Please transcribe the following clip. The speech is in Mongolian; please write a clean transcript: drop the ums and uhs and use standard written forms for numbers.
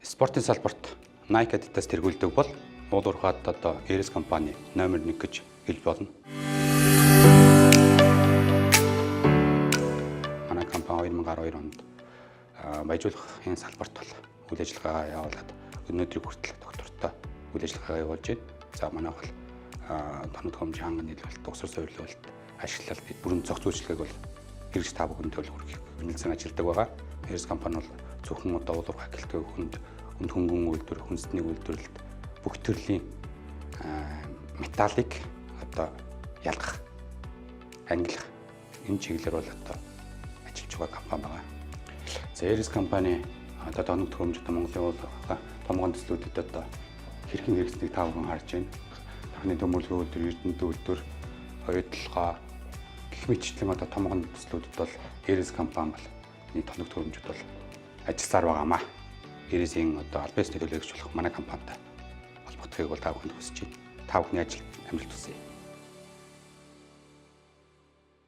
Спортын салбарт Nike Adidas тэргүүлдэг бол уулуурхаад одоо Ares компани номер 1 гэж хэлж болно. Манай компани 2012 онд баяжуулахын салбарт бол үйл ажиллагаа явуулаад өнөөдрийг хүртэл доктортой үйл ажиллагаа явуулж байна. За манайх бол тоног хэмжээ ханган нийлүүлэлт, усар суйрлуулалт, ашиглалт бүрэн зохицуулж үйлчлэгийг бол хэрэгж та бүхэнд төлөвлөрөх хэмжээнд ажилладаг байгаа. Ares компани бол зөвхөн одоо уулуурхай гэлтгүй хүнд хөнгөн үйлдвэр, хүнсний үйлдвэрлэлд бүх төрлийн металлыг одоо ялгах, ангилах энэ чиглэлээр бол одоо ажиллаж байгаа компани байгаа. За Ares компани одоо тоног төхөөрөмжтэй Монголын томгоон төслүүдэд одоо хэрхэн хэрэгцээг та бүхэн харж байна. Тохны төмөрлөгийн үйлдвэр, эрдэнэт үйлдвэр, оюутлогоо гэх мэтчлэн одоо томгоон төслүүдэд бол Ares компани бол энэ тоног төхөөрөмжөд бол ажилласаар байгаамаа. Ares-ийн одоо албан ёсны төлөөлөгч болох манай компанитай холбогдохыг бол та бүхэнд хүсэж байна. Та бүхний ажил амжилт хүсье.